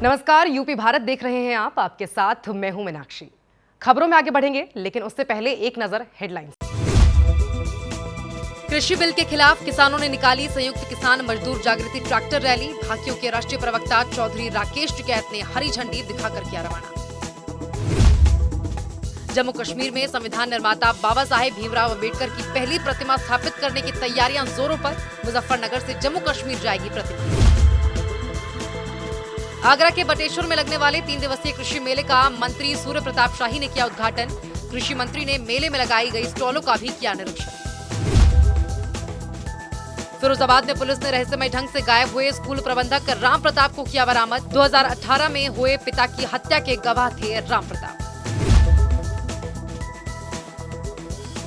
नमस्कार, यूपी भारत देख रहे हैं आप। आपके साथ मैं हूं मीनाक्षी। खबरों में आगे बढ़ेंगे, लेकिन उससे पहले एक नजर हेडलाइंस। कृषि बिल के खिलाफ किसानों ने निकाली संयुक्त किसान मजदूर जागृति ट्रैक्टर रैली। भाकियों के राष्ट्रीय प्रवक्ता चौधरी राकेश टिकैत ने हरी झंडी दिखाकर किया रवाना। जम्मू कश्मीर में संविधान निर्माता बाबा साहेब भीमराव अम्बेडकर की पहली प्रतिमा स्थापित करने की तैयारियां जोरों पर। मुजफ्फरनगर से जम्मू कश्मीर जाएगी प्रतिमा। आगरा के बटेश्वर में लगने वाले 3 दिवसीय कृषि मेले का मंत्री सूर्य प्रताप शाही ने किया उद्घाटन। कृषि मंत्री ने मेले में लगाई गई स्टॉलों का भी किया निरीक्षण। फिरोजाबाद में पुलिस ने रहस्यमय ढंग से गायब हुए स्कूल प्रबंधक राम प्रताप को किया बरामद। 2018 में हुए पिता की हत्या के गवाह थे राम प्रताप।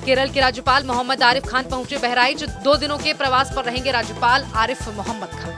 केरल के राज्यपाल मोहम्मद आरिफ खान पहुंचे बहराइच। 2 दिनों के प्रवास पर रहेंगे राज्यपाल आरिफ मोहम्मद खान।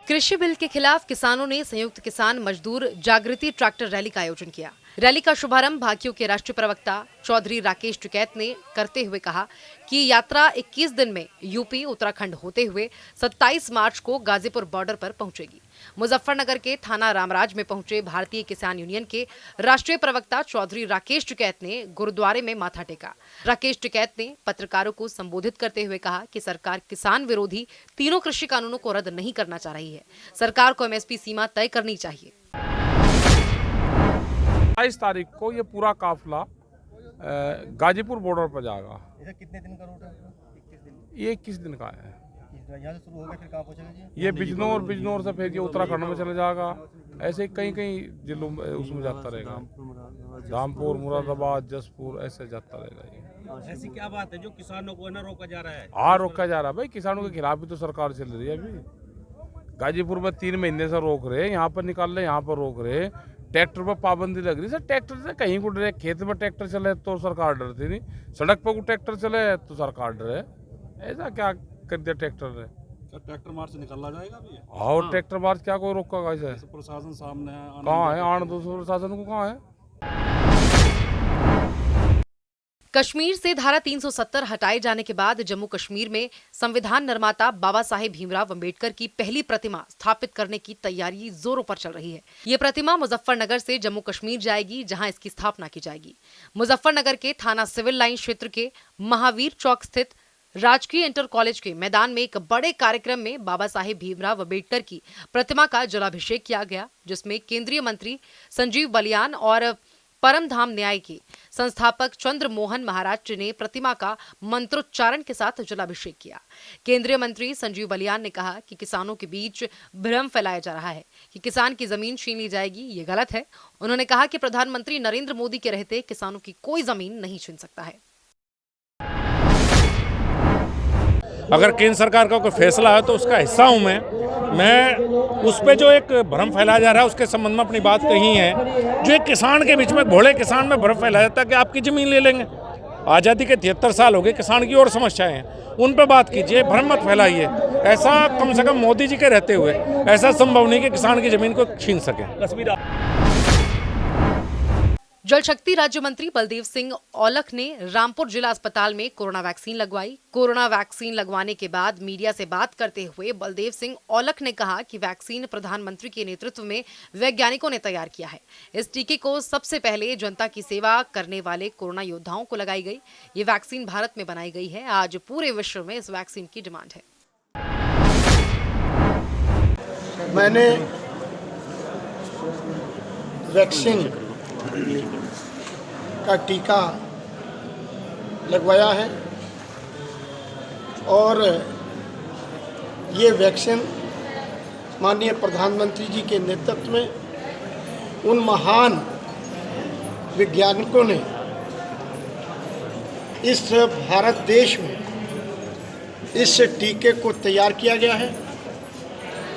कृषि बिल के खिलाफ किसानों ने संयुक्त किसान मजदूर जागृति ट्रैक्टर रैली का आयोजन किया। रैली का शुभारंभ भाकियों के राष्ट्रीय प्रवक्ता चौधरी राकेश टिकैत ने करते हुए कहा कि यात्रा 21 दिन में यूपी उत्तराखंड होते हुए 27 मार्च को गाजीपुर बॉर्डर पर पहुंचेगी। मुजफ्फरनगर के थाना रामराज में पहुंचे भारतीय किसान यूनियन के राष्ट्रीय प्रवक्ता चौधरी राकेश टिकैत ने गुरुद्वारे में माथा टेका। राकेश टिकैत ने पत्रकारों को संबोधित करते हुए कहा कि सरकार किसान विरोधी तीनों कृषि कानूनों को रद्द नहीं करना चाह रही है। सरकार को एमएसपी सीमा तय करनी चाहिए। 22 तारीख को ये पूरा काफिला गाजीपुर बॉर्डर पर जाएगा। कितने दिन का रूट है? 21 दिन। ये 21 दिन का है। यहाँ से शुरू होगा, फिर कहाँ पहुँचेगा जी? ये बिजनौर से फिर ये उत्तराखंड में चला जाएगा। ऐसे कई जिलों में उसमें जाता रहेगा। रामपुर, मुरादाबाद, जसपुर ऐसे जाता रहेगा ये। ऐसी क्या बात है जो किसानों को न रोका जा रहा है? हाँ, रोका जा रहा है भाई। किसानों के खिलाफ भी तो सरकार चल रही है अभी। गाजीपुर में 3 महीने से रोक रहे, यहाँ पर निकाल रहे, यहाँ पर रोक रहे। ट्रैक्टर पर पाबंदी लग रही है। सर, ट्रैक्टर से कहीं को डरे। खेत में ट्रैक्टर चले तो सरकार डरती नहीं, सड़क पर को ट्रैक्टर चले तो सरकार डरे। ऐसा क्या कर दिया ट्रैक्टर ने? ट्रैक्टर मार्च से निकाला जाएगा अभी? और ट्रैक्टर मार्च क्या कोई रोका? कैसे प्रशासन सामने है? कहाँ है आन दो प्रशासन को? कहाँ है? कश्मीर से धारा 370 हटाए जाने के बाद जम्मू कश्मीर में संविधान निर्माता बाबा साहेब भीमराव अम्बेडकर की पहली प्रतिमा स्थापित करने की तैयारी जोरों पर चल रही है। ये प्रतिमा मुजफ्फरनगर से जम्मू कश्मीर जाएगी, जहां इसकी स्थापना की जाएगी। मुजफ्फरनगर के थाना सिविल लाइन क्षेत्र के महावीर चौक स्थित राजकीय इंटर कॉलेज के मैदान में एक बड़े कार्यक्रम में बाबा साहेब भीमराव अम्बेडकर की प्रतिमा का जलाभिषेक किया गया, जिसमें केंद्रीय मंत्री संजीव बलियान और परम धाम न्याय के संस्थापक चंद्र मोहन महाराज ने प्रतिमा का मंत्रोच्चारण के साथ जलाभिषेक किया। केंद्रीय मंत्री संजीव बलियान ने कहा कि किसानों के बीच भ्रम फैलाया जा रहा है कि किसान की जमीन छीन ली जाएगी। ये गलत है। उन्होंने कहा कि प्रधानमंत्री नरेंद्र मोदी के रहते किसानों की कोई जमीन नहीं छीन सकता है। अगर केंद्र सरकार का कोई फैसला है तो उसका हिस्सा हूँ मैं उस पर जो एक भ्रम फैलाया जा रहा है उसके संबंध में अपनी बात कही है। जो एक किसान के बीच में, भोले किसान में भ्रम फैलाया जाता है कि आपकी ज़मीन ले लेंगे। आज़ादी के 73 साल हो गए, किसान की और समस्याएं हैं, उन पर बात कीजिए, भ्रम मत फैलाइए। ऐसा कम से कम मोदी जी के रहते हुए ऐसा संभव नहीं कि किसान की ज़मीन को छीन सके। जल शक्ति राज्य मंत्री बलदेव सिंह औलख ने रामपुर जिला अस्पताल में कोरोना वैक्सीन लगवाई। कोरोना वैक्सीन लगवाने के बाद मीडिया से बात करते हुए बलदेव सिंह औलख ने कहा कि वैक्सीन प्रधानमंत्री के नेतृत्व में वैज्ञानिकों ने तैयार किया है। इस टीके को सबसे पहले जनता की सेवा करने वाले कोरोना योद्धाओं को लगाई गई। ये वैक्सीन भारत में बनाई गई है। आज पूरे विश्व में इस वैक्सीन की डिमांड है। मैंने वैक्सीन का टीका लगवाया है और ये वैक्सीन माननीय प्रधानमंत्री जी के नेतृत्व में उन महान वैज्ञानिकों ने इस भारत देश में इस टीके को तैयार किया गया है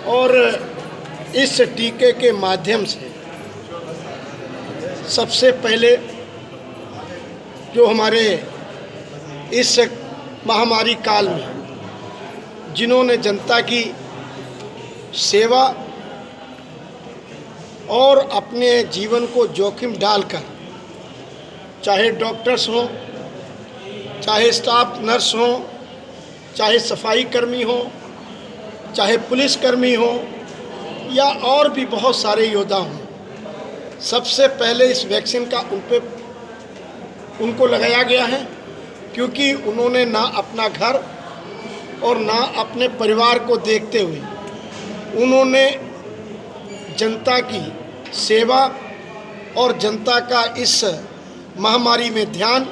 और इस टीके के माध्यम से सबसे पहले जो हमारे इस महामारी काल में जिन्होंने जनता की सेवा और अपने जीवन को जोखिम डालकर, चाहे डॉक्टर्स हों, चाहे स्टाफ नर्स हों, चाहे सफाई कर्मी हों, चाहे पुलिसकर्मी हो या और भी बहुत सारे योद्धा हों, सबसे पहले इस वैक्सीन का उनको लगाया गया है, क्योंकि उन्होंने ना अपना घर और ना अपने परिवार को देखते हुए उन्होंने जनता की सेवा और जनता का इस महामारी में ध्यान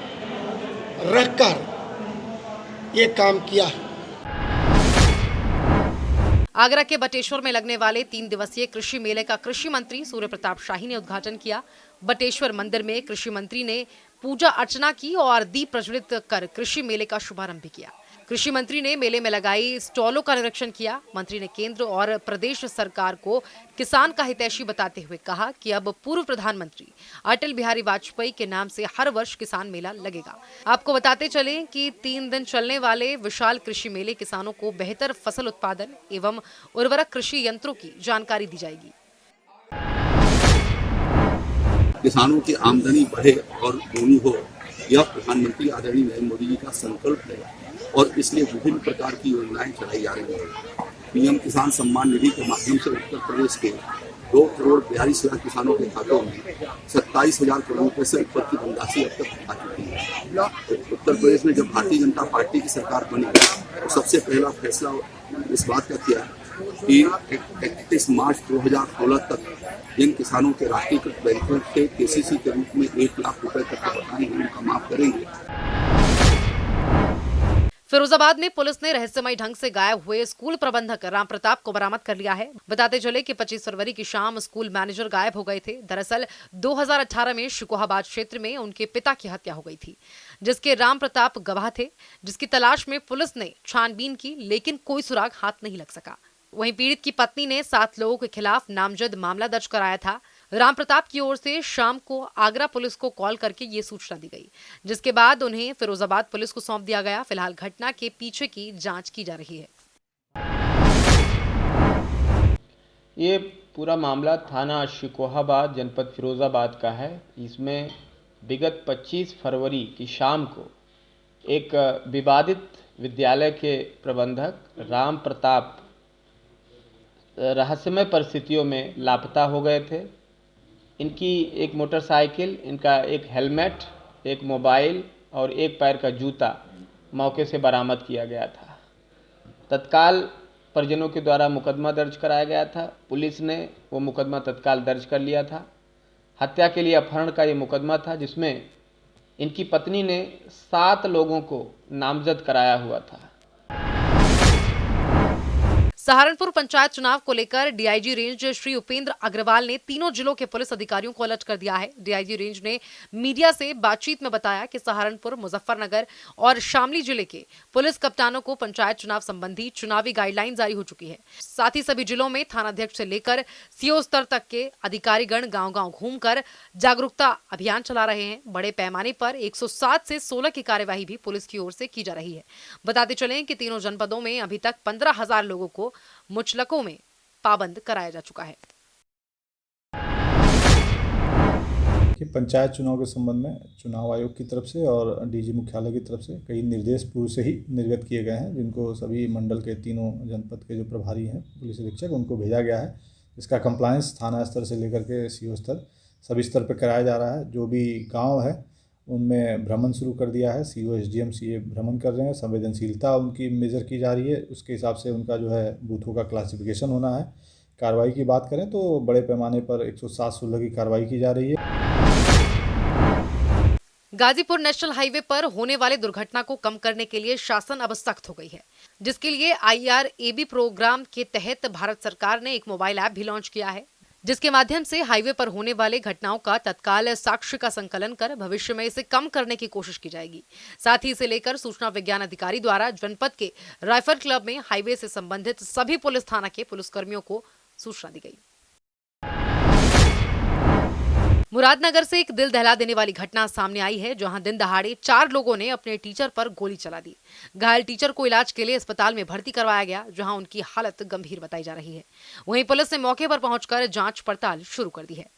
रखकर ये काम किया है। आगरा के बटेश्वर में लगने वाले 3 दिवसीय कृषि मेले का कृषि मंत्री सूर्य प्रताप शाही ने उद्घाटन किया। बटेश्वर मंदिर में कृषि मंत्री ने पूजा अर्चना की और दीप प्रज्वलित कर कृषि मेले का शुभारंभ भी किया। कृषि मंत्री ने मेले में लगाई स्टॉलों का निरीक्षण किया। मंत्री ने केंद्र और प्रदेश सरकार को किसान का हितैषी बताते हुए कहा कि अब पूर्व प्रधानमंत्री अटल बिहारी वाजपेयी के नाम से हर वर्ष किसान मेला लगेगा। आपको बताते चलें कि 3 दिन चलने वाले विशाल कृषि मेले किसानों को बेहतर फसल उत्पादन एवं उर्वरक कृषि यंत्रों की जानकारी दी जाएगी। किसानों की आमदनी बढ़े और दूनी हो, यह प्रधानमंत्री आदरणीय नरेंद्र मोदी जी का संकल्प है और इसलिए विभिन्न प्रकार की योजनाएं चलाई जा रही हैं। पीएम किसान सम्मान निधि के माध्यम से उत्तर प्रदेश के 2,42,00,000 किसानों के खातों में 27,000 करोड़ रुपए से ऊपर की धनराशि अब तक आ चुकी है। तो उत्तर प्रदेश में जब भारतीय जनता पार्टी की सरकार बनी तो सबसे पहला फैसला इस बात का किया कि 31 मार्च 2016 तक जिन किसानों के राष्ट्रीयकृत बैंकों के केसीसी के रूप में 1 लाख रुपए तक का बकाया उनका माफ करेंगे। फिरोजाबाद में पुलिस ने रहस्यमय ढंग से गायब हुए स्कूल प्रबंधक राम प्रताप को बरामद कर लिया है। बताते चले कि 25 फरवरी की शाम स्कूल मैनेजर गायब हो गए थे। दरअसल 2018 में शिकोहाबाद क्षेत्र में उनके पिता की हत्या हो गई थी, जिसके राम प्रताप गवाह थे, जिसकी तलाश में पुलिस ने छानबीन की, लेकिन कोई सुराग हाथ नहीं लग सका। वहीं पीड़ित की पत्नी ने 7 लोगों के खिलाफ नामजद मामला दर्ज कराया था। राम प्रताप की ओर से शाम को आगरा पुलिस को कॉल करके ये सूचना दी गई, जिसके बाद उन्हें फिरोजाबाद पुलिस को सौंप दिया गया। फिलहाल घटना के पीछे की जांच की जा रही है। ये पूरा मामला थाना शिकोहाबाद जनपद फिरोजाबाद का है। इसमें विगत 25 फरवरी की शाम को एक विवादित विद्यालय के प्रबंधक राम प्रताप रहस्यमय परिस्थितियों में लापता हो गए थे। इनकी एक मोटरसाइकिल, इनका एक हेलमेट, एक मोबाइल और एक पैर का जूता मौके से बरामद किया गया था। तत्काल परिजनों के द्वारा मुकदमा दर्ज कराया गया था। पुलिस ने वो मुकदमा तत्काल दर्ज कर लिया था। हत्या के लिए अपहरण का ये मुकदमा था, जिसमें इनकी पत्नी ने 7 लोगों को नामजद कराया हुआ था। सहारनपुर पंचायत चुनाव को लेकर डीआईजी रेंज श्री उपेंद्र अग्रवाल ने तीनों जिलों के पुलिस अधिकारियों को अलर्ट कर दिया है। डीआईजी रेंज ने मीडिया से बातचीत में बताया कि सहारनपुर, मुजफ्फरनगर और शामली जिले के पुलिस कप्तानों को पंचायत चुनाव संबंधी चुनावी गाइडलाइन जारी हो चुकी है। साथ ही सभी जिलों में थानाध्यक्ष से लेकर सीओ स्तर तक के अधिकारीगण गांव-गांव घूमकर जागरूकता अभियान चला रहे हैं। बड़े पैमाने पर 107 से 16 की कार्यवाही भी पुलिस की ओर से की जा रही है। बताते चलें कि तीनों जनपदों में अभी तक 15,000 लोगों को मुचलकों में पाबंद कराया जा चुका है। कि पंचायत चुनाव के संबंध में चुनाव आयोग की तरफ से और डीजी मुख्यालय की तरफ से कई निर्देश पूर्व से ही निर्गत किए गए हैं, जिनको सभी मंडल के तीनों जनपद के जो प्रभारी हैं पुलिस अधीक्षक उनको भेजा गया है। इसका कंप्लायंस थाना स्तर से लेकर के सीओ स्तर सभी स्तर पर कराया जा रहा है। जो भी गांव है उनमें भ्रमण शुरू कर दिया है। सीओ एसडीएम सीए भ्रमण कर रहे हैं। संवेदनशीलता उनकी मेजर की जा रही है, उसके हिसाब से उनका जो है बूथों का क्लासिफिकेशन होना है। कार्रवाई की बात करें तो बड़े पैमाने पर 107-16 की कार्रवाई की जा रही है। गाजीपुर नेशनल हाईवे पर होने वाले दुर्घटना को कम करने के लिए शासन अब सख्त हो गई है, जिसके लिए IRAB प्रोग्राम के तहत भारत सरकार ने एक मोबाइल ऐप भी लॉन्च किया है, जिसके माध्यम से हाईवे पर होने वाले घटनाओं का तत्काल साक्ष्य का संकलन कर भविष्य में इसे कम करने की कोशिश की जाएगी। साथ ही इसे लेकर सूचना विज्ञान अधिकारी द्वारा जनपद के राइफल क्लब में हाईवे से संबंधित सभी पुलिस थाना के पुलिसकर्मियों को सूचना दी गई। मुरादनगर से एक दिल दहला देने वाली घटना सामने आई है, जहां दिन दहाड़े 4 लोगों ने अपने टीचर पर गोली चला दी। घायल टीचर को इलाज के लिए अस्पताल में भर्ती करवाया गया, जहां उनकी हालत गंभीर बताई जा रही है। वहीं पुलिस ने मौके पर पहुंचकर जांच पड़ताल शुरू कर दी है।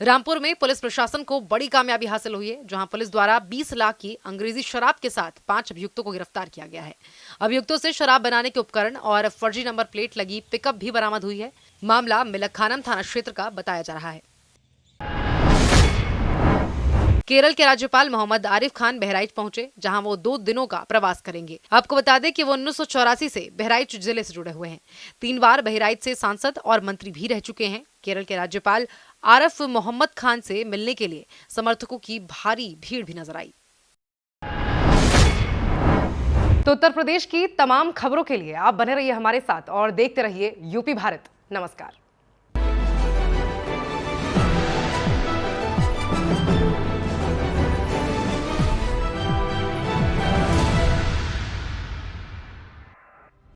रामपुर में पुलिस प्रशासन को बड़ी कामयाबी हासिल हुई है, जहां पुलिस द्वारा 20 लाख की अंग्रेजी शराब के साथ 5 अभियुक्तों को गिरफ्तार किया गया है। अभियुक्तों से शराब बनाने के उपकरण और फर्जी नंबर प्लेट लगी पिकअप भी बरामद हुई है। मामला मिलकखानम थाना क्षेत्र का बताया जा रहा है। केरल के राज्यपाल मोहम्मद आरिफ खान बहराइच पहुंचे, जहां वो 2 दिनों का प्रवास करेंगे। आपको बता दें कि वो 1984 से बहराइच जिले से जुड़े हुए हैं। 3 बार बहराइच से सांसद और मंत्री भी रह चुके हैं। केरल के राज्यपाल आरिफ मोहम्मद खान से मिलने के लिए समर्थकों की भारी भीड़ भी नजर आई। तो उत्तर प्रदेश की तमाम खबरों के लिए आप बने रहिए हमारे साथ और देखते रहिए यूपी भारत। नमस्कार।